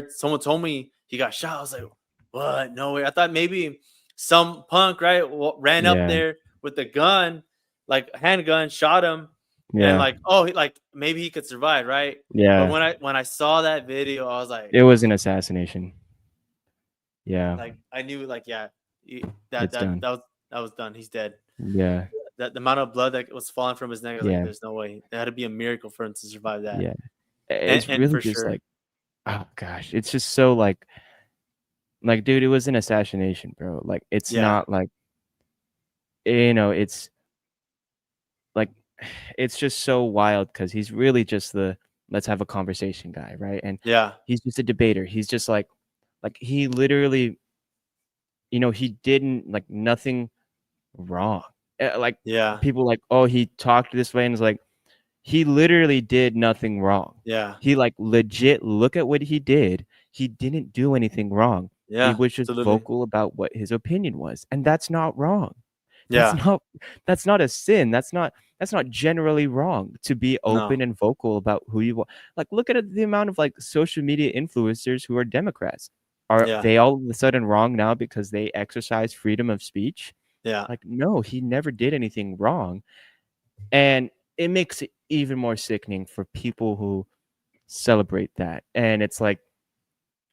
someone told me he got shot. I was like, what? No way. I thought maybe some punk, right, ran up Yeah. there with the gun, like a handgun, shot him, and Yeah. like, oh, like maybe he could survive, right? But Yeah. when I saw that video, I was like, It was an assassination. Yeah. I knew, like, yeah, that It's that done. that was done. He's dead. Yeah. That the amount of blood that was falling from his neck, I was like, Yeah. there's no way. There had to be a miracle for him to survive that. Yeah. It's And really for just sure, like, oh gosh, it's just so like, dude, it was an assassination, bro. Like, it's yeah, not like, it's like, it's just so wild because he's really just the let's have a conversation guy, right? And yeah, he's just a debater. He's just like he literally, he didn't like nothing wrong. Like yeah, people like, oh, he talked this way, and it's like he literally did nothing wrong. yeah, He like legit look at what he did. He didn't do anything wrong. He yeah, was just absolutely, vocal about what his opinion was, and that's not wrong. That's yeah, not that's not a sin. That's not generally wrong to be no, open and vocal about who you want. Like look at the amount of like social media influencers who are Democrats. Are yeah, they all of a sudden wrong now because they exercise freedom of speech? yeah, Like no, he never did anything wrong. And it makes it even more sickening for people who celebrate that. And it's like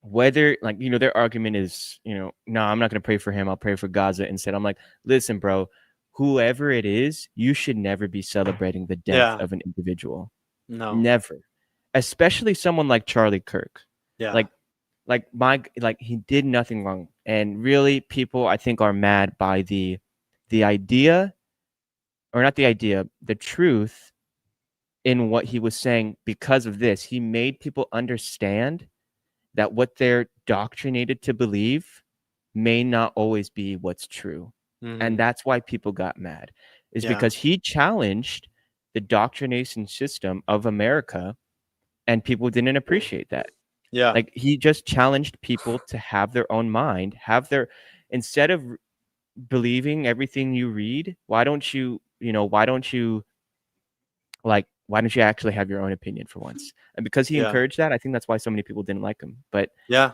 whether like their argument is no, I'm not going to pray for him, I'll pray for Gaza instead. I'm like, listen bro, whoever it is, you should never be celebrating the death yeah, of an individual. no, Never. Especially someone like Charlie Kirk. yeah, Like he did nothing wrong, and really people I think are mad by the idea, or not the idea, the truth in what he was saying. Because of this, he made people understand that what they're doctrinated to believe may not always be what's true. And hmm, that's why people got mad, is yeah, because he challenged the doctrination system of America, and people didn't appreciate that. yeah, Like he just challenged people to have their own mind, instead of believing everything you read, why don't you actually have your own opinion for once? And because he yeah, encouraged that, I think that's why so many people didn't like him. But yeah.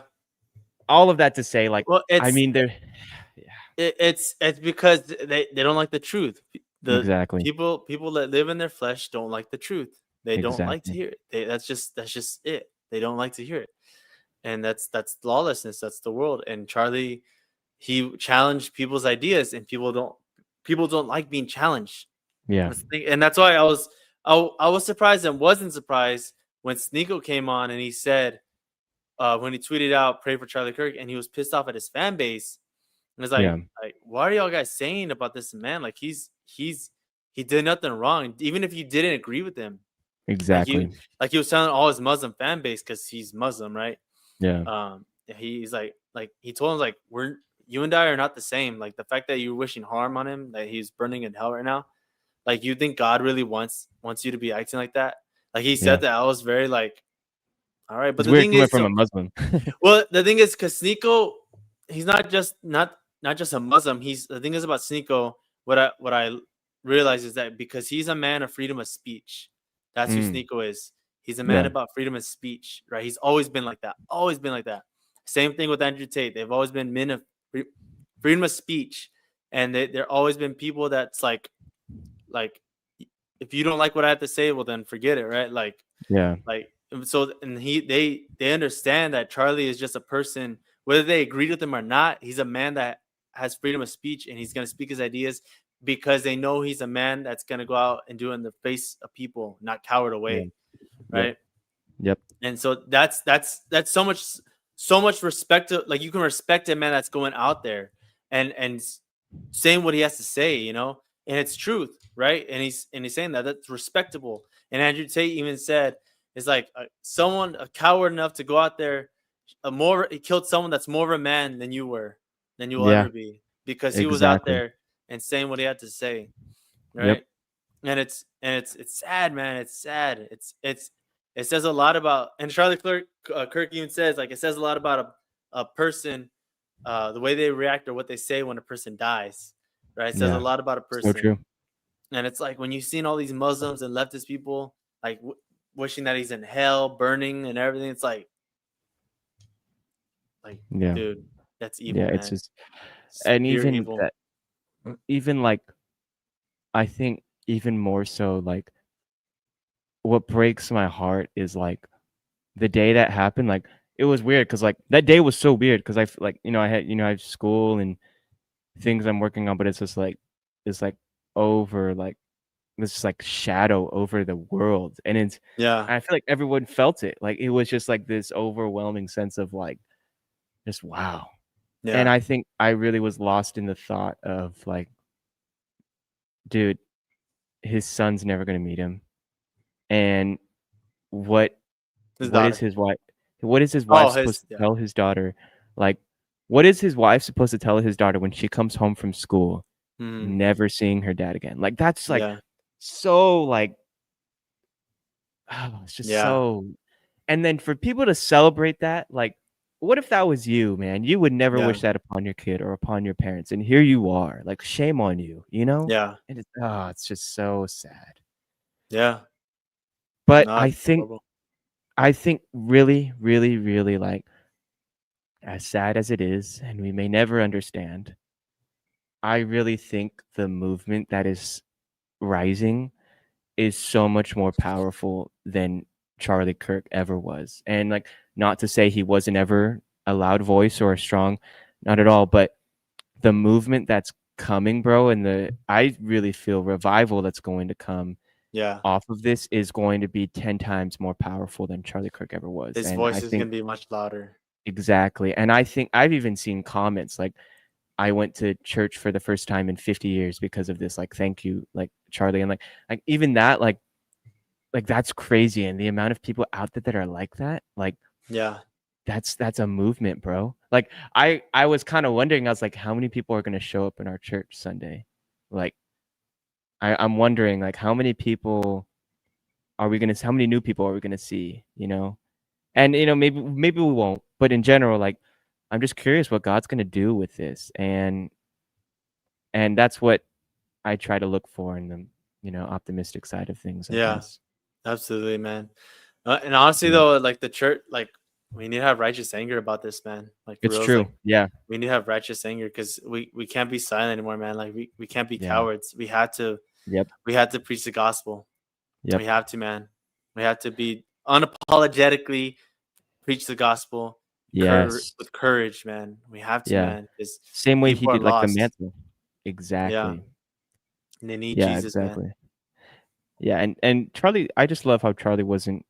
all of that to say, like, Well, I mean, there, yeah, it's because they don't like the truth. The exactly, people that live in their flesh don't like the truth. They don't like to exactly, hear it. That's just it. They don't like to hear it, and that's lawlessness. That's the world. And Charlie, he challenged people's ideas, and people don't like being challenged. yeah, And that's why I was surprised and wasn't surprised when Sneeko came on and he said, when he tweeted out "Pray for Charlie Kirk," and he was pissed off at his fan base. And it's yeah, like, what are y'all guys saying about this man? Like he did nothing wrong. Even if you didn't agree with him, like exactly, he was telling all his Muslim fan base because he's Muslim, right? yeah, He's like he told him like you and I are not the same. Like the fact that you're wishing harm on him, that he's burning in hell right now. Like you think God really wants you to be acting like that? Like he yeah. said that I was very like, all right. But It's the weird thing coming is, from a so Muslim. well, the thing is, because Sneeko, he's not just a Muslim. He's the thing is about Sneeko. What I realize is that because he's a man of freedom of speech, that's who Mm, Sneeko is. He's a man yeah, about freedom of speech, right? He's always been like that. Always been like that. Same thing with Andrew Tate. They've always been men of freedom of speech, and they're always been people that's like if you don't like what I have to say, well then forget it, right? yeah, Like so, and they understand that Charlie is just a person, whether they agreed with him or not. He's a man that has freedom of speech, and he's gonna speak his ideas because they know he's a man that's gonna go out and do it in the face of people, not cower yeah, away, yep, right? yep, And so that's so much respect to, like, you can respect a man that's going out there and saying what he has to say, and it's truth, right? And he's saying that's respectable. And Andrew Tate even said, it's like someone a coward enough to go out there, he killed someone that's more of a man than you will yeah, ever be, because he was out exactly, there and saying what he had to say, yep, right? And it's sad, man. It's sad. It says a lot about, and Charlie Kirk even says, like, it says a lot about a person, the way they react or what they say when a person dies, right? It says a yeah, lot about a so person. true, And it's like when you've seen all these Muslims and leftist people like wishing that he's in hell, burning and everything. It's like Like, Yeah. dude, that's evil, Yeah. It's man. just, It's and pure even evil. that, even like, I think even more so, like, what breaks my heart is like the day that happened. Like, it was weird because like that day was so weird because like, I had, I have school and things I'm working on, but it's just like, it's like over like this like shadow over the world. And Yeah, I feel like everyone felt it. Like, it was just like this overwhelming sense of like, just wow. And yeah. I think I really was lost in the thought of like, dude, his son's never gonna meet him. And what His what is daughter. his wife what is his wife Oh, supposed his to yeah, tell his daughter? Like, what is his wife supposed to tell his daughter when she comes home from school, mm, never seeing her dad again? Like, that's like yeah, so like, it's just yeah, so. And then for people to celebrate that, like, what if that was you, man? You would never yeah, wish that upon your kid or upon your parents, and here you are. Like, shame on you, you know? yeah, And it's just so sad. yeah. But No, I it's think horrible. I think really, really, really, like, as sad as it is, and we may never understand, I really think the movement that is rising is so much more powerful than Charlie Kirk ever was. And like, not to say he wasn't ever a loud voice or a strong, not at all, but the movement that's coming, bro, and I really feel revival that's going to come Yeah, off of this is going to be 10 times more powerful than Charlie Kirk ever was. his And I voice is think gonna be much louder. exactly. And I think I've even seen comments like, I went to church for the first time in 50 years because of this. Like, thank you, like Charlie. And like even that, like that's crazy. And the amount of people out there that are like that, like Yeah, that's a movement, bro. Like, I was kind of wondering, I was like, how many people are gonna show up in our church Sunday? Like, I'm wondering, like, how many people how many new people are we gonna see, you know? And maybe we won't, but in general, like, I'm just curious what God's gonna do with this. And that's what I try to look for in the, optimistic side of things, I yeah, guess. absolutely, man. And honestly, Yeah. though, like the church, like we need to have righteous anger about this, man. Like for It's reals, like true. Yeah. we need to have righteous anger because we can't be silent anymore, man. Like we can't be Yeah. cowards. Yep. We had to preach the gospel. Yep. We have to, man. We have to be unapologetically preach the gospel Yes. with courage, man. We have to, Yeah. man, because Same way he people are did, like, the lost. mantle. Yeah, Exactly. and they need Yeah, Jesus, man. exactly. Yeah, and Charlie, I just love how Charlie wasn't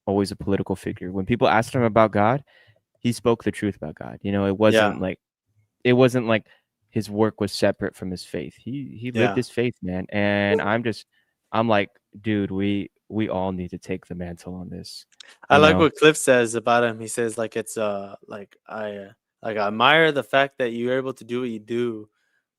always a political figure. When people asked him about God, he spoke the truth about God. Yeah, It wasn't like his work was separate from his faith. He lived yeah. his faith, man. And I'm like, dude, we all need to take the mantle on this, I you like know? what Cliff says about him. He says like it's like I admire the fact that you're able to do what you do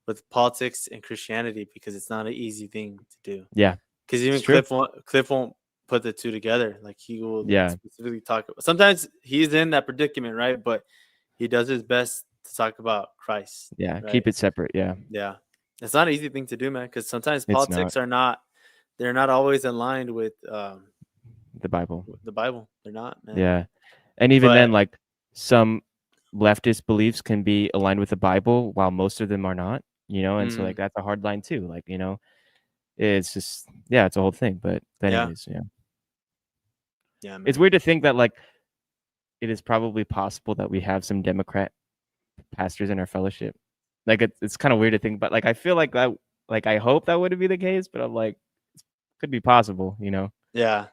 with politics and Christianity because it's not an easy thing to do. Yeah, Because it's even true. Cliff won't put the two together. Like he will Yeah, specifically talk. Sometimes he's in that predicament, right? But he does his best to talk about Christ, yeah, right? keep it separate. Yeah, Yeah, it's not an easy thing to do, man. Because sometimes it's not politics are not. They're not always aligned the Bible. with the Bible. They're not, man. Yeah. And even then, But like, some leftist beliefs can be aligned with the Bible while most of them are not, and so like mm, that's a hard line too. Like, it's just, yeah, it's a whole thing. But yeah, anyways, yeah. yeah, It's man. weird to think that like it is probably possible that we have some Democrat pastors in our fellowship. Like, it's kind of weird to think, but like I feel like that, like I hope that wouldn't be the case, but I'm like, it could be possible, Yeah,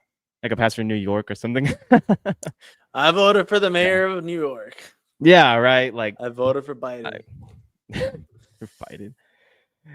like a pastor in New York or something. I voted for the Yeah. mayor of New York. Yeah, right. Like, I voted for I, Biden. for Biden.